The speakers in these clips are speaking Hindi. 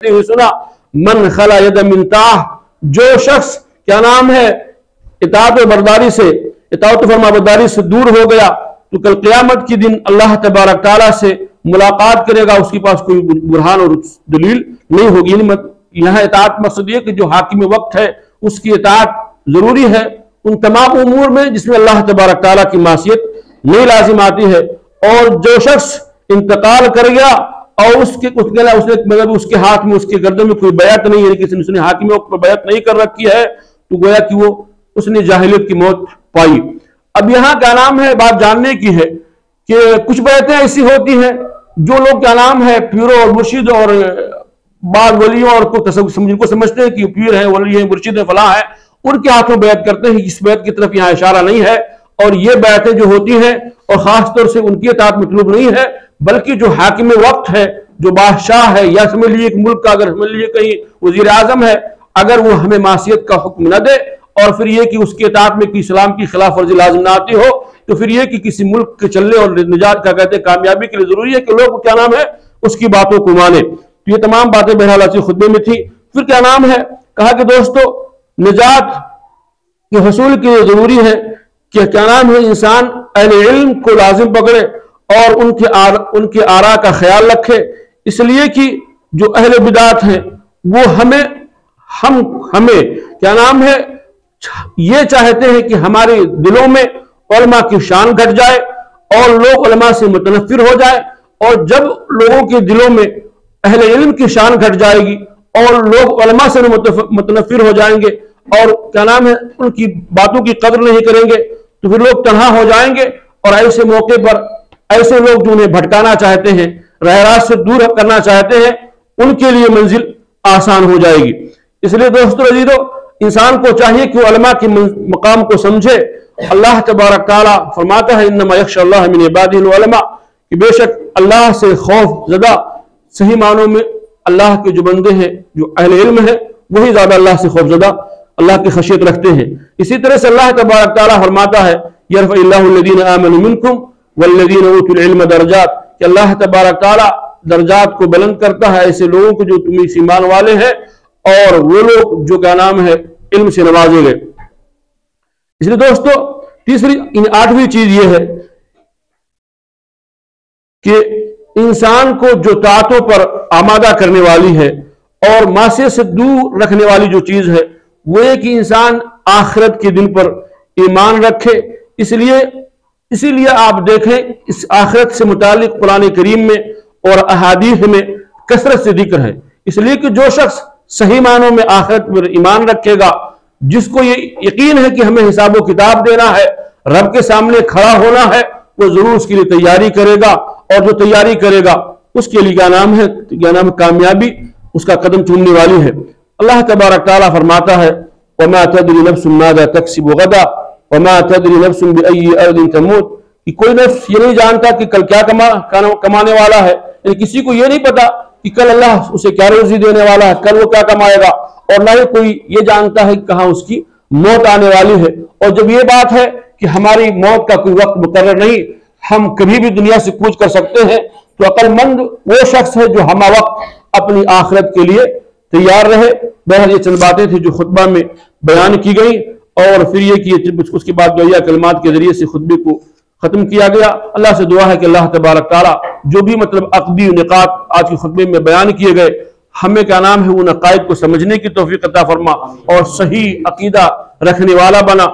कहते हुए सुना, मन खला यद मिन ताह, जो शख्स क्या नाम है इताअत व बरदारी से, इताअत व फरमाबरदारी से दूर हो गया तो कल क़यामत के दिन अल्लाह तबारक तआला से मुलाकात करेगा, उसके पास कोई बुरहान और दलील नहीं होगी। यहाँ इताअत मकसद ये कि जो हाकिम वक्त है उसकी इताअत जरूरी है उन तमाम उमूर में जिसमें अल्लाह तबारक तआला की मासियत नहीं लाजिम आती है। और जो शख्स इंतकाल कर गया और उसने मतलब उसके हाथ में, उसके गर्दन में कोई बैत नहीं है, किसी ने उसने हाकिम वक्त पर बैत नहीं कर रखी है, तो गोया कि वो उसने जाहिलियत की मौत पाई। अब यहाँ क्या नाम है बात जानने की है कि कुछ बैतें ऐसी होती हैं जो लोग क्या नाम है पीरों और मुर्शिद और बाद वलियों और जिनको समझते हैं कि पीर हैं, वली हैं, मुर्शिद हैं, फलां हैं, उनके हाथों बैत करते हैं। इस बैत की तरफ यहाँ इशारा नहीं है। और ये बैतें जो होती हैं और खास तौर से उनकी इताअत मतलूब नहीं है, बल्कि जो हाकिम वक्त है, जो बादशाह है, या समझ लीजिए एक मुल्क का, अगर समझ लीजिए कहीं वजीर आजम है, अगर वो हमें मासियत का हुक्म न दे और फिर ये कि उसके इताअत में कि इस्लाम की खिलाफ वर्जी लाजिम ना आती हो, तो फिर ये कि किसी मुल्क के चलने और निजात का कहते कामयाबी के लिए जरूरी है कि लोग क्या नाम है उसकी बातों को माने। तो ये तमाम बातें बहरहाल आज खुतबे में थी। फिर क्या नाम है कहा कि दोस्तों निजात के हसूल के लिए जरूरी है कि क्या नाम है इंसान अहले इल्म को लाजिम पकड़े और उनके आरा का ख्याल रखे, इसलिए कि जो अहले बिदात हैं वो हमें क्या नाम है ये चाहते हैं कि हमारे दिलों में उलमा की शान घट जाए और लोग उलमा से मुतनफिर हो जाए। और जब लोगों के दिलों में अहले इल्म की शान घट जाएगी और लोग उलमा से मुतनफिर हो जाएंगे और क्या नाम है उनकी बातों की कदर नहीं करेंगे, तो फिर लोग तन्हा हो जाएंगे। और ऐसे मौके पर ऐसे लोग जो उन्हें भटकाना चाहते हैं, राह रास्त से दूर करना चाहते हैं, उनके लिए मंजिल आसान हो जाएगी। इसलिए दोस्तों अजीजों, इंसान को चाहिए कि वो उलमा के मकाम को समझे। अल्लाह तबारक तआला फरमाता है इन्नमा यख्शल्लाह मिन इबादिहिल उलमा, कि बेशक अल्लाह से खौफ ज़दा सही मानों में अल्लाह के जो बंदे हैं, जो अहले इल्म है, वही ज्यादा अल्लाह से खौफज़दा, अल्लाह की खशियत रखते हैं। इसी तरह से अल्लाह तबारक तआला फरमाता है यरफ़इल्लाहु अल्लज़ीना आमनू मिनकुम वल्लज़ीना ऊतुल इल्म दरजात, कि अल्लाह तबारक तआला दर्जात को बुलंद करता है ऐसे लोगों को जो तुम इस ईमान वाले हैं और वो लोग जो क्या नाम है इल्म से नवाजे गए। इसलिए दोस्तों तीसरी आठवीं चीज ये है कि इंसान को जो तातों पर आमादा करने वाली है और मासियत से दूर रखने वाली जो चीज है वो ये कि इंसान आखिरत के दिन पर ईमान रखे। इसीलिए आप देखें इस आखिरत से मुतालिक कुरान करीम में और अहादीस में कसरत से जिक्र है, इसलिए कि जो शख्स सही मानों में आखिरत पर ईमान रखेगा, जिसको ये यकीन है कि हमें हिसाब व किताब देना है, रब के सामने खड़ा होना है, वो जरूर उसके लिए तैयारी करेगा और जो तैयारी करेगा उसके लिए क्या नाम है कामयाबी उसका कदम चूमने वाली है। अल्लाह तबारक तआला फरमाता है वमा तदरी नफ्सुन माज़ा तक्सिबु गदा वमा तदरी नफ्सुन बिअय्यि अर्दिन तमूत, कि कोई नफ्स ये नहीं जानता कि कल क्या कमाने वाला है। किसी को ये नहीं पता कि कल अल्लाह उसे क्या रोजी देने वाला है, कल वो क्या कमाएगा, और ना ही कोई ये जानता है कि कहाँ उसकी मौत आने वाली है। और जब ये बात है कि हमारी मौत का कोई वक्त मुकर्रर नहीं, हम कभी भी दुनिया से कूच कर सकते हैं, तो अक्लमंद वो शख्स है जो हमा वक्त अपनी आखिरत के लिए तैयार रहे। बहरहाल ये चंद बातें थी जो खुतबा में बयान की गई और फिर ये कि उसके बाद दुआ कलमात के जरिए से खुतबे को खत्म किया गया। अल्लाह से दुआ है कि अल्लाह तबारक तआला जो भी मतलब अक़दी निकात आज के खुतबे में बयान किए गए, हमें क्या नाम है उन अक़ाइद को समझने की तौफीक अता फरमा और सही अकीदा रखने वाला बना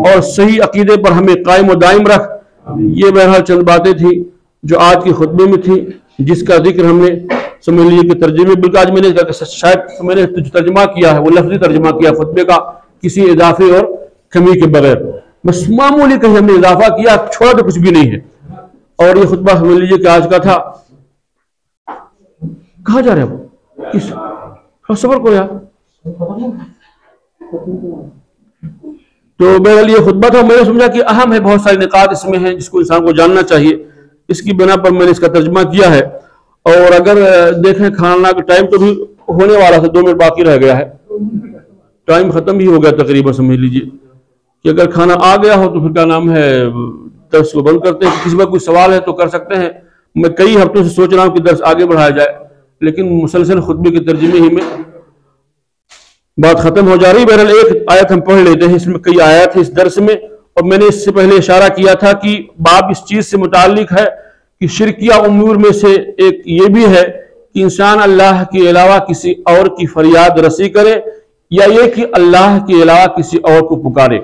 और सही अकीदे पर हमें कायम व दायम रख। ये बहरहाल चंद बातें थी जो आज के खुतबे में थी, जिसका जिक्र हमने समझ लिए कि तर्जुमे, बल्कि आज मैंने शायद मैंने तर्जुमा किया है वो लफ्जी तर्जुमा किया खुतबे का किसी इजाफे और कमी के बगैर, बस मामूली कहीं हमने इजाफा किया, छोड़ा तो कुछ भी नहीं है। और ये खुतबा समझ लीजिए कि आज का था। कहाँ जा रहे हैं वो किस सबर को यार। तो बहरहाल ये खुतबा था, मैंने समझा कि अहम है, बहुत सारे निकात इसमें हैं जिसको इंसान को जानना चाहिए, इसकी बिना पर मैंने इसका तर्जुमा किया है। और अगर देखें खाना का टाइम तो भी होने वाला था, 2 मिनट बाकी रह गया है, टाइम खत्म ही हो गया तकरीबन। समझ लीजिए कि अगर खाना आ गया हो तो फिर क्या नाम है दर्स को बंद करते हैं। किसी में कोई सवाल है तो कर सकते हैं। मैं कई हफ्तों से सोच रहा हूँ कि दर्स आगे बढ़ाया जाए, लेकिन मुसलसल खुतबे के तर्जुमे ही में बात खत्म हो जा रही। बहरहाल एक आयत हम पढ़ लेते हैं, इसमें कई आयत है इस दर्स में, और मैंने इससे पहले इशारा किया था कि बाब इस चीज से मुताल्लिक है कि शिरकिया उमूर में से एक ये भी है कि इंसान अल्लाह के अलावा किसी और की फरियाद रसी करे, या ये कि अल्लाह के अलावा किसी और को पुकारे।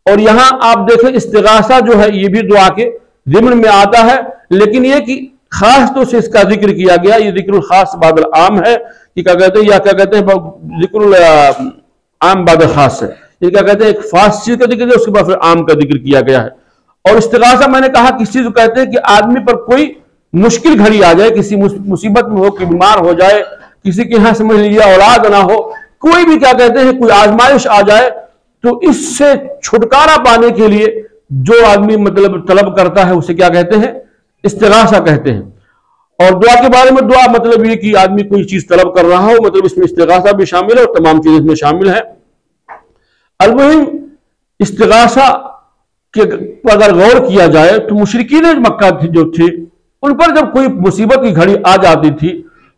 और यहां आप देखें इस्तिगासा जो है ये भी दुआ के ज़िम्न में आता है, लेकिन ये कि खास तौर से इसका जिक्र किया गया, ये जिक्रुल खास बादल आम है कि क्या कहते हैं, या क्या कहते हैं जिक्रुल आम बादल खास है, ये क्या कहते हैं एक खास चीज का जिक्र है उसके बाद फिर आम का जिक्र किया गया है। और इस्तिगासा मैंने कहा किसी चीज को कहते हैं कि आदमी पर कोई मुश्किल घड़ी आ जाए, किसी मुसीबत में हो, कि बीमार हो जाए, किसी के यहां समझ लीजिए औलाद ना हो, कोई भी क्या कहते हैं कोई आजमाइश आ जाए, तो इससे छुटकारा पाने के लिए जो आदमी मतलब तलब करता है उसे क्या कहते हैं, इस्तिगासा कहते हैं। और दुआ के बारे में, दुआ मतलब ये कि आदमी कोई चीज तलब कर रहा हो, मतलब इसमें इस्तिगासा भी शामिल है और तमाम चीजें इसमें शामिल है। अलमुहिम इस्तिगासा के अगर गौर किया जाए तो मुशरिकीन मक्का जो थे उन पर जब कोई मुसीबत की घड़ी आ जाती थी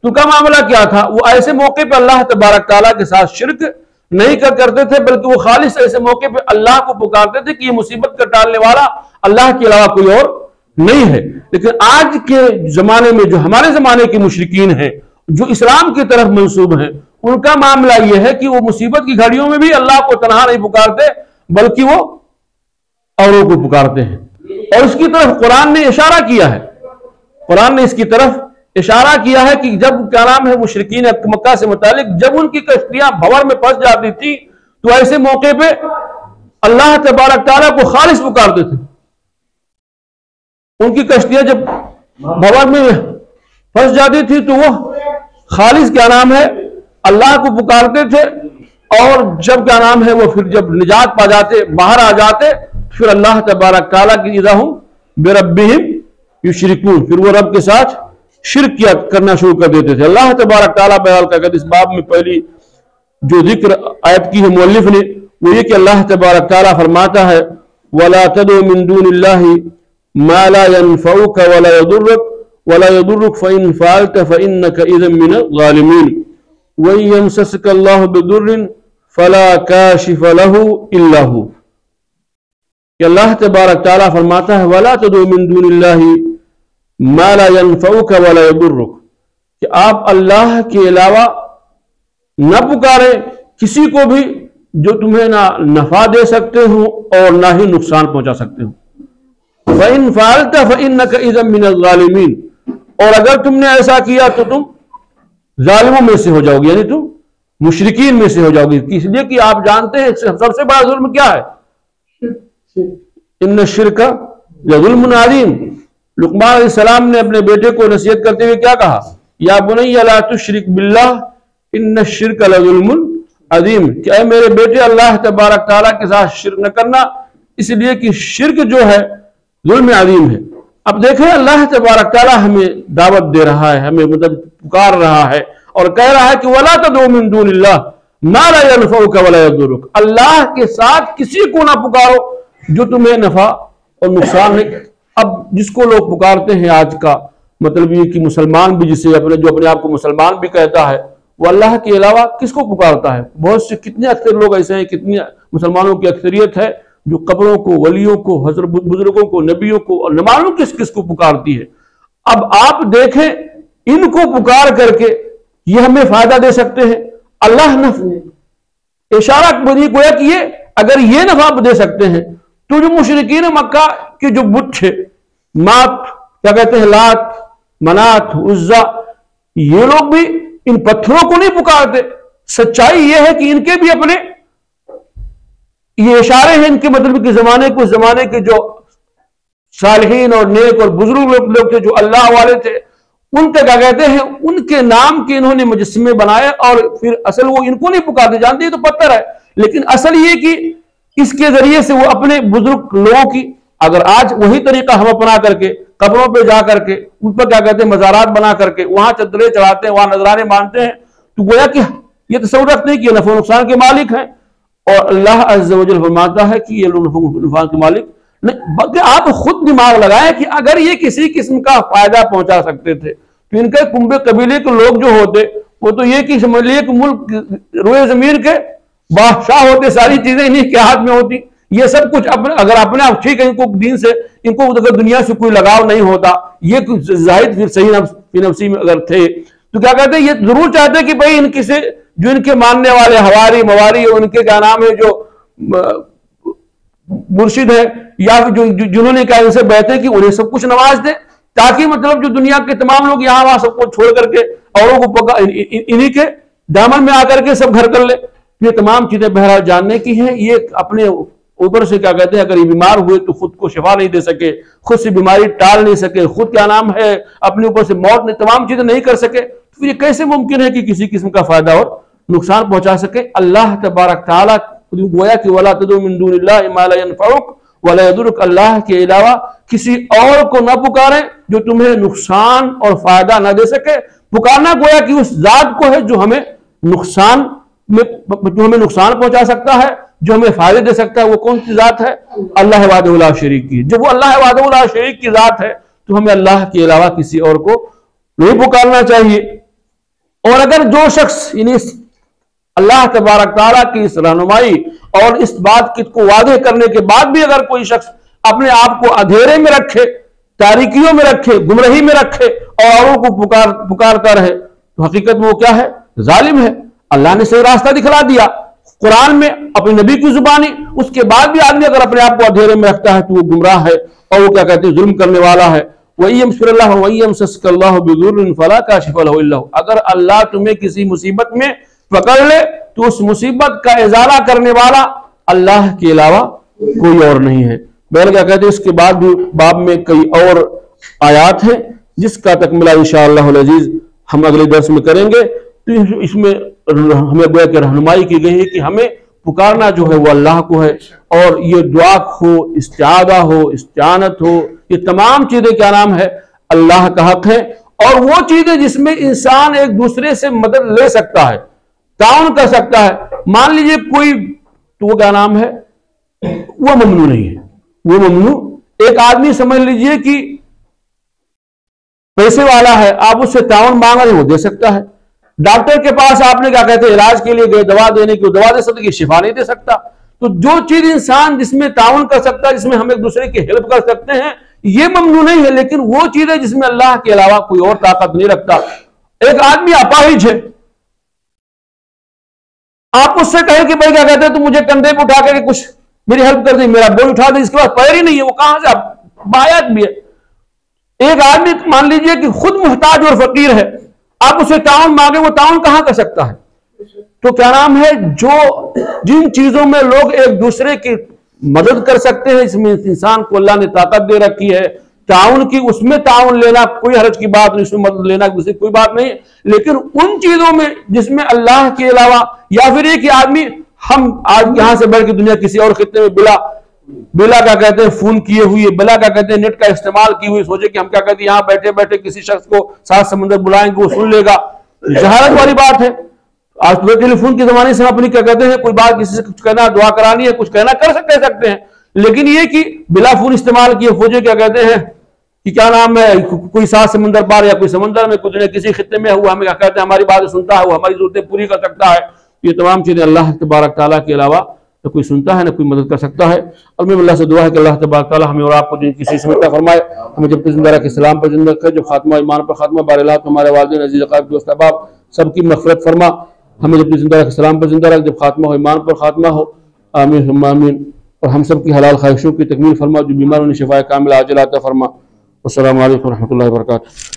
तो उनका मामला क्या था, वो ऐसे मौके पर अल्लाह तबारक ताला के साथ शिर्क नहीं करते थे, बल्कि वो खालिस ऐसे मौके पर अल्लाह को पुकारते थे कि ये मुसीबत का टालने वाला अल्लाह के अलावा कोई और नहीं है। लेकिन आज के जमाने में जो हमारे जमाने के मुशरिकीन हैं, जो इस्लाम की तरफ मंसूब हैं, उनका मामला यह है कि वो मुसीबत की घड़ियों में भी अल्लाह को तन्हा नहीं पुकारते, बल्कि वो औरों को पुकारते हैं। और इसकी तरफ कुरान ने इशारा किया है, कुरान ने इसकी तरफ इशारा किया है कि जब क्या नाम है मुशरिकीन मक्का से मुतालिक जब उनकी कश्तियां भंवर में फंस जाती थी तो ऐसे मौके पे अल्लाह तबारक ताला को खालिस पुकारते थे। उनकी कश्तियां जब भंवर में फंस जाती थी तो वो खालिस क्या नाम है अल्लाह को पुकारते थे, और जब क्या नाम है वो फिर जब निजात पा जाते, बाहर आ जाते, फिर अल्लाह तबारक ताला की इज़ा हुम बिरब्बिहिम युशरिकून, फिर वो रब के साथ शिर्क करना शुरू कर देते थे। अल्लाह तबारक ताला बहरहाल का इस बाब में पहली जो जिक्र आयत की है मुअल्लिफ ने वो ये कि अल्लाह तबारक ताला फरमाता है वला तदउ मिन दूनिल्लाहि मा ला यनफउक वला यदुर्रुक फइन फअलत फइन्नका इज़न मिनल ज़ालिमीन व यमससक अल्लाहु बिदुर्रिन फला काशिफ लहु इल्ला हु। कि अल्लाह तबारक ताला फरमाता है वला तदउ मिन दूनिल्लाहि मा ला यनफउक वला यदुर्रुक, कि आप अल्लाह के अलावा न पुकारे किसी को भी जो तुम्हें ना नफा दे सकते हो और ना ही नुकसान पहुंचा सकते हो। फ़इन फ़अलत फ़इन्नका इज़न मिनल ज़ालिमीन, और अगर तुमने ऐसा किया तो तुम जालिमों में से हो जाओगे, यानी तुम मुशरिकीन में से हो जाओगे। इसलिए कि आप जानते हैं सबसे बड़ा जुल्म क्या है, इन्न शिरका लज़ुल्मुन अज़ीम। लुक़मान अलैहिस्सलाम ने अपने बेटे को नसीहत करते हुए क्या कहा, या बुनय्या ला तुश्रिक बिल्लाह इन्न शिरका लज़ुल्मुन अज़ीम, कि ऐ मेरे बेटे अल्लाह तबारक ताला के साथ शिर्क न करना, इसलिए कि शिर्क जो है जुल्म अज़ीम है। अब देखें अल्लाह तबारक ताला हमें दावत दे रहा है, हमें मतलब पुकार रहा है और कह रहा है कि वला तदउ मिन दूनिल्लाह मा ला यनफउक वला यदुर्रुक, अल्लाह के साथ किसी को ना पुकारो जो तुम्हें नफा और नुकसान है। अब जिसको लोग पुकारते हैं आज का मतलब ये कि मुसलमान भी, जिसे जो अपने आप को मुसलमान भी कहता है, वो अल्लाह के अलावा किसको पुकारता है। बहुत से कितने अक्सर लोग ऐसे हैं, कितनी मुसलमानों की अक्सरियत है जो कब्रों को, वलियों को, हजरत बुजुर्गों को, नबियों को और न मालूम किस किस को पुकारती है। अब आप देखें इनको पुकार करके ये हमें फायदा दे सकते हैं, अल्लाह न इशारा गोया कि ये अगर ये नफा दे सकते हैं तो जो मुशरिकीन मक्का के जो बुत थे, मात क्या कहते हैं, लात, मनात, उज्जा, ये लोग भी इन पत्थरों को नहीं पुकारते। सच्चाई ये है कि इनके भी अपने ये इशारे हैं, इनके मतलब के जमाने को, जमाने के जो सालिहीन और नेक और बुजुर्ग लोग थे जो अल्लाह वाले थे, उनके क्या कहते हैं, उनके नाम के इन्होंने मुजस्समे बनाए और फिर असल वो इनको नहीं पुकारते। जानते हैं तो पत्थर है, लेकिन असल ये कि इसके जरिए से वो अपने बुजुर्ग लोगों की, अगर आज वही तरीका हम अपना करके कब्रों पे जा करके उन पर क्या कहते हैं मज़ारात बना करके वहां चदरें चढ़ाते हैं, वहां नजराने मानते हैं, तो गोया कि ये तसव्वुर रखते हैं कि ये नफा नुकसान के मालिक हैं। और अल्लाह अज़्ज़ा वजल फरमाता है कि ये लोग नफा नुकसान के मालिक नहीं, बल्कि आप खुद दिमाग लगाएं कि अगर ये किसी किस्म का फायदा पहुंचा सकते थे तो इनके कुंबे कबीले के लोग जो होते वो तो ये कि समझ लिए कि मुल्क रोए जमीन के बादशाह होते, सारी चीजें इन्हीं के हाथ में होती। ये सब कुछ अपने अगर अपने आप ठीक है, इनको दीन से इनको अगर दुनिया से कोई लगाव नहीं होता, ये जाहिद फिर सही नफ्सी में अगर थे तो क्या कहते हैं, ये जरूर चाहते कि भाई इनकी से जो इनके मानने वाले हवारी मवारी उनके क्या नाम है जो मुर्शिद है या जो जिन्होंने क्या इनसे बहते कि उन्हें सब कुछ नवाज दे, ताकि मतलब जो दुनिया के तमाम लोग यहाँ वहां सबको छोड़ करके औरों को पका इन्हीं के दामन में आकर के सब घर कर ले। ये तमाम चीजें बहरहाल जानने की हैं। ये अपने ऊपर से क्या कहते हैं, अगर ये बीमार हुए तो खुद को शिफा नहीं दे सके, खुद से बीमारी टाल नहीं सके, खुद क्या नाम है अपने ऊपर से मौत ने तमाम चीजें नहीं कर सके, तो फिर ये कैसे मुमकिन है कि किसी किस्म का फायदा और नुकसान पहुंचा सके। अल्लाह तबारक तआला गोया कि वला तदउ मिन दुनिल्लाहि मा ला यनफउक वला यदुरुक, अल्लाह के अलावा किसी और को न पुकारें जो तुम्हें नुकसान और फायदा न दे सके। पुकारना गोया कि उस जात को है जो हमें नुकसान पहुंचा सकता है, जो हमें फायदे दे सकता है। वो कौन सी जात है? अल्लाह वहदहु ला शरीक की। जब वो अल्लाह वहदहु ला शरीक की जात है तो हमें अल्लाह के अलावा किसी और को नहीं पुकारना चाहिए। और अगर जो शख्स यानी अल्लाह तबारक तआला की इस रहनुमाई और इस बात को वादे करने के बाद भी अगर कोई शख्स अपने आप को अंधेरे में रखे, तारीकियों में रखे, गुमराही में रखे और औरों को पुकारता रहे, तो हकीकत में वो क्या है? जालिम है। अल्लाह ने सही रास्ता दिखला दिया कुरान में अपने नबी की जुबानी, उसके बाद भी आदमी अगर अपने आप को अंधेरे में रखता है तो वो गुमराह है और वो क्या कहते हैं, जुल्म करने वाला है। अगर अल्लाह तुम्हें किसी मुसीबत में पकड़ ले तो उस मुसीबत का इजाला करने वाला अल्लाह के अलावा कोई और नहीं है। बहर क्या कहते हैं, इसके बाद भी बाब में कई और आयात हैं जिसका तकमिला इंशाअल्लाह अज़ीज हम अगले दर्स में करेंगे। तो इसमें हमें गोया कि रहनुमाई की गई है कि हमें पुकारना जो है वो अल्लाह को है, और ये दुआ हो, इस्तिआदा हो, इस्तिआनत हो, ये तमाम चीजें क्या नाम है अल्लाह का हक है। और वो चीजें जिसमें इंसान एक दूसरे से मदद ले सकता है, ताउन कर सकता है, मान लीजिए कोई तो वो क्या नाम है वो ममनू नहीं है, वो ममनू। एक आदमी समझ लीजिए कि पैसे वाला है, आप उससे ताउन मांग रहे वो दे सकता है। डॉक्टर के पास आपने क्या कहते हैं इलाज के लिए गए, दवा देने की, दवा दे सकते कि शिफा नहीं दे सकता। तो जो चीज इंसान जिसमें ताउन कर सकता है, जिसमें हम एक दूसरे की हेल्प कर सकते हैं, ये ममनू नहीं है। लेकिन वो चीज है जिसमें अल्लाह के अलावा कोई और ताकत नहीं रखता। एक आदमी अपाहिज है, आप उससे कहें कि भाई क्या कहते हैं, तो मुझे कंधे पे उठा करके कुछ मेरी हेल्प कर दे, मेरा बोझ उठा दे, इसके बाद पैर ही नहीं है, वो कहां से आप बायात भी है। एक आदमी मान लीजिए कि खुद मुहताज और फकीर है, आप उसे ताउन मांगे, वो ताउन कहां कर सकता है? तो क्या नाम है, जो जिन चीजों में लोग एक दूसरे की मदद कर सकते हैं, इसमें इंसान को अल्लाह ने ताकत दे रखी है ताउन की, उसमें ताउन लेना कोई हर्ज की बात नहीं, उसमें मदद लेना दूसरी कोई बात नहीं। लेकिन उन चीजों में जिसमें अल्लाह के अलावा, या फिर एक आदमी हम आज यहां से बढ़ के दुनिया किसी और खित्ते में बिला क्या कहते हैं फोन किए हुए, बिला क्या कहते हैं नेट का इस्तेमाल किए हुए, सोचे कि हम क्या कहते हैं यहां बैठे बैठे किसी शख्स को 7 समंदर बुलाएंगे वो सुन लेगा, जहालत वाली बात है। आज तो टेलीफोन के जमाने से हम अपनी क्या कहते हैं कोई बात किसी से कुछ कहना, दुआ करानी है, कुछ कहना कर सकते हैं। लेकिन ये कि बिला फोन इस्तेमाल किए फौजे क्या कहते हैं कि क्या नाम है, कोई 7 समंदर पार या कोई समंदर में कुछ किसी खित्ते में हुआ, हमें क्या कहते हैं हमारी बातें सुनता है, वो हमारी जरूरतें पूरी कर सकता है। ये तमाम चीजें अल्लाह तबारक तआला के अलावा न कोई सुनता है, न कोई मदद कर सकता है। और मैं अल्लाह से दुआ है कि अल्लाह तबारक तआला हमें और आपको किसी समझता फरमाए, हमें जब जिंदा रखे, इस्लाम पर जिंदा रखे, जो खात्मा ईमान पर खात्मा, बारला हमारे वालिदैन अजीज अकाब दोस्त अहबाब सबकी मग़फ़िरत फरमा, हमें जब जिंदा रखे, इस्लाम पर जिंदा रख, जब खात्मा हो ईमान पर खात्मा हो, आमीन आमीन। और हम सब की हलाल ख्वाहिशों की तकमील फरमा, जो बीमार उन्हें शिफाए कामिल आजिल अता फरमा। अस्सलामु अलैकुम व रहमतुल्लाहि व बरकातुहू।